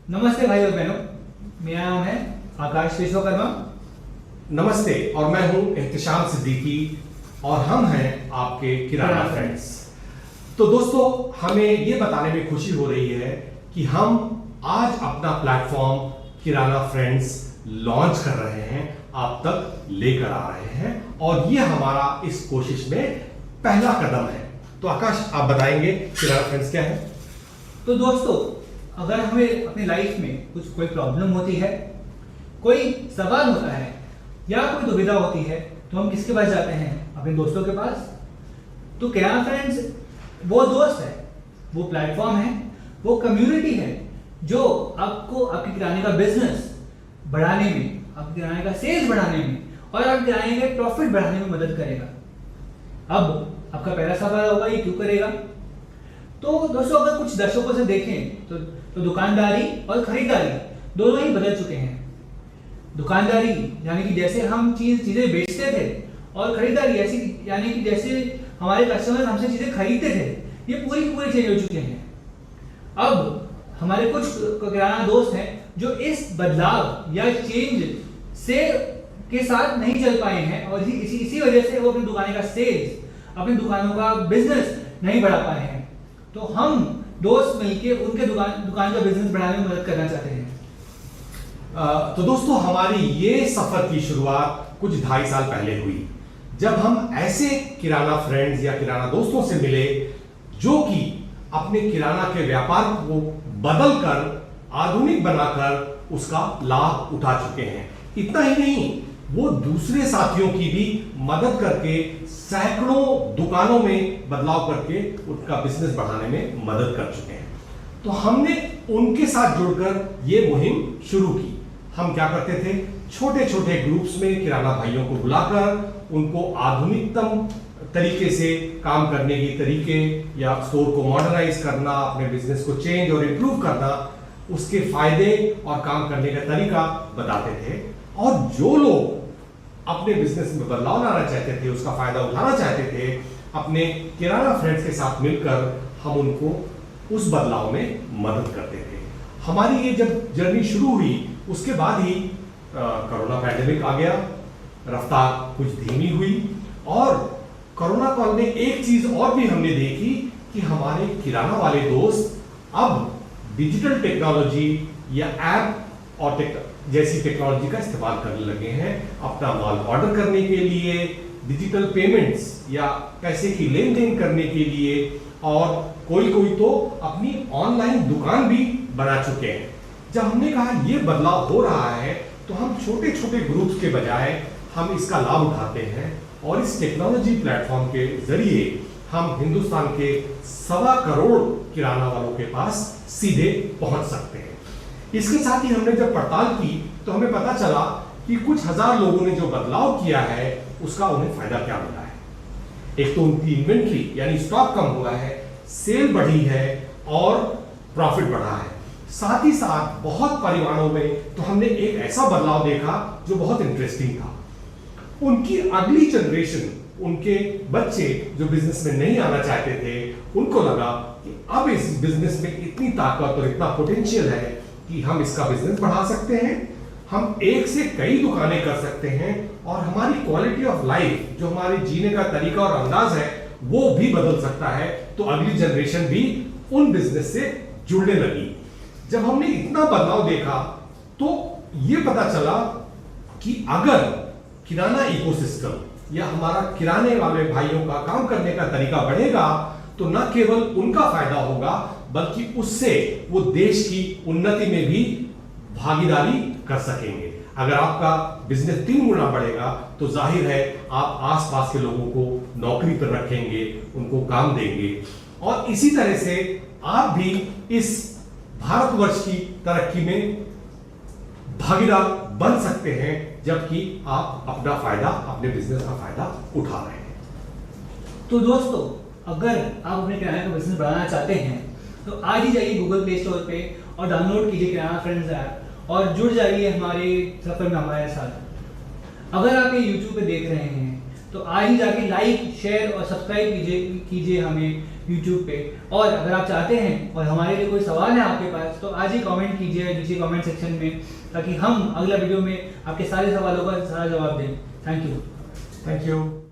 नमस्ते भाई और बहनों, मेरा नाम है आकाश विश्वकर्मा। नमस्ते और मैं हूं एहतिशाम सिद्दीकी और हम हैं आपके किराना फ्रेंड्स। तो दोस्तों, हमें ये बताने में खुशी हो रही है कि हम आज अपना प्लेटफॉर्म किराना फ्रेंड्स लॉन्च कर रहे हैं, आप तक लेकर आ रहे हैं और ये हमारा इस कोशिश में पहला कदम है। तो आकाश, आप बताएंगे किराना फ्रेंड्स क्या है? तो दोस्तों, अगर हमें अपनी लाइफ में कोई प्रॉब्लम होती है, कोई सवाल होता है या कोई दुविधा होती है, तो हम किसके पास जाते हैं? अपने दोस्तों के पास। तो किराना फ्रेंड्स वो दोस्त है, वो प्लेटफॉर्म है, वो कम्युनिटी है जो आपको आपके किराने का बिजनेस बढ़ाने में, आपके किराने का सेल्स बढ़ाने में और आपके किराने का प्रॉफिट बढ़ाने में मदद करेगा। अब आपका पहला सवाल होगा, ये क्यों करेगा? तो दोस्तों, अगर कुछ दशकों से देखें तो दुकानदारी और खरीदारी दोनों ही बदल चुके हैं। दुकानदारी यानी कि जैसे हम चीजें बेचते थे और खरीदारी ऐसी यानी कि जैसे हमारे कस्टमर हमसे चीजें खरीदते थे, ये पूरी चेंज हो चुके हैं। अब हमारे कुछ किराना दोस्त हैं जो इस बदलाव या चेंज से के साथ नहीं चल पाए हैं और इसी वजह से वो अपनी दुकान का सेल्स, अपनी दुकानों का बिजनेस नहीं बढ़ा पाए हैं। तो हम दोस्त मिलकर उनके दुकान का बिजनेस बढ़ाने में मदद करना चाहते हैं। तो दोस्तों, हमारी ये सफर की शुरुआत कुछ 2.5 साल पहले हुई, जब हम ऐसे किराना फ्रेंड्स या किराना दोस्तों से मिले जो कि अपने किराना के व्यापार को बदल कर आधुनिक बनाकर उसका लाभ उठा चुके हैं। इतना ही नहीं, वो दूसरे साथियों की भी मदद करके सैकड़ों दुकानों में बदलाव करके उनका बिजनेस बढ़ाने में मदद कर चुके हैं। तो हमने उनके साथ जुड़कर ये मुहिम शुरू की। हम क्या करते थे, छोटे छोटे ग्रुप्स में किराना भाइयों को बुलाकर उनको आधुनिकतम तरीके से काम करने की तरीके या स्टोर को मॉडर्नाइज करना, अपने बिजनेस को चेंज और इंप्रूव करना, उसके फायदे और काम करने का तरीका बताते थे। और जो लोग अपने बिजनेस में बदलाव लाना चाहते थे, उसका फायदा उठाना चाहते थे, अपने किराना फ्रेंड्स के साथ मिलकर हम उनको उस बदलाव में मदद करते थे। हमारी ये जब जर्नी शुरू हुई, उसके बाद ही कोरोना पैंडेमिक आ गया, रफ्तार कुछ धीमी हुई और कोरोना काल में एक चीज और भी हमने देखी कि हमारे किराना वाले दोस्त अब डिजिटल टेक्नोलॉजी या ऐप और जैसी टेक्नोलॉजी का इस्तेमाल करने लगे हैं अपना माल ऑर्डर करने के लिए, डिजिटल पेमेंट्स या पैसे की लेन देन करने के लिए, और कोई तो अपनी ऑनलाइन दुकान भी बना चुके हैं। जब हमने कहा ये बदलाव हो रहा है, तो हम छोटे छोटे ग्रुप्स के बजाय हम इसका लाभ उठाते हैं और इस टेक्नोलॉजी प्लेटफॉर्म के जरिए हम हिंदुस्तान के 1.25 करोड़ किराना वालों के पास सीधे पहुंच सकते हैं। इसके साथ ही हमने जब पड़ताल की तो हमें पता चला कि कुछ हजार लोगों ने जो बदलाव किया है उसका उन्हें फायदा क्या मिला है। एक तो उनकी इन्वेंट्री यानी स्टॉक कम हुआ है, सेल बढ़ी है और प्रॉफिट बढ़ा है। साथ ही साथ बहुत परिवारों में तो हमने एक ऐसा बदलाव देखा जो बहुत इंटरेस्टिंग था। उनकी अगली जनरेशन, उनके बच्चे जो बिजनेस में नहीं आना चाहते थे, उनको लगा कि अब इस बिजनेस में इतनी ताकत और इतना पोटेंशियल है कि हम इसका बिजनेस बढ़ा सकते हैं, हम एक से कई दुकानें कर सकते हैं और हमारी क्वालिटी ऑफ लाइफ, जो हमारे जीने का तरीका और अंदाज है, वो भी बदल सकता है। तो अगली जनरेशन भी उन बिजनेस से जुड़ने लगी। जब हमने इतना बदलाव देखा तो ये पता चला कि अगर किराना इकोसिस्टम या हमारा किराने वाले भाइयों का काम करने का तरीका बढ़ेगा तो न केवल उनका फायदा होगा बल्कि उससे वो देश की उन्नति में भी भागीदारी कर सकेंगे। अगर आपका बिजनेस 3 गुना बढ़ेगा तो जाहिर है आप आसपास के लोगों को नौकरी पर रखेंगे, उनको काम देंगे और इसी तरह से आप भी इस भारतवर्ष की तरक्की में भागीदार बन सकते हैं, जबकि आप अपना फायदा, अपने बिजनेस का फायदा उठा रहे हैं। तो दोस्तों, अगर आप अपने किराने का बिजनेस बढ़ाना चाहते हैं तो आज ही जाइए गूगल प्ले स्टोर पे और डाउनलोड कीजिए किराना फ्रेंड्स ऐप और जुड़ जाइए हमारे सफर में हमारे साथ। अगर आप ये YouTube पे देख रहे हैं तो आज ही जाके लाइक, शेयर और सब्सक्राइब कीजिए हमें यूट्यूब पे। और अगर आप चाहते हैं और हमारे लिए कोई सवाल है आपके पास तो आज ही कमेंट कीजिए नीचे कमेंट सेक्शन में, ताकि हम अगला वीडियो में आपके सारे सवालों का सारा जवाब दें। Thank you. Thank you.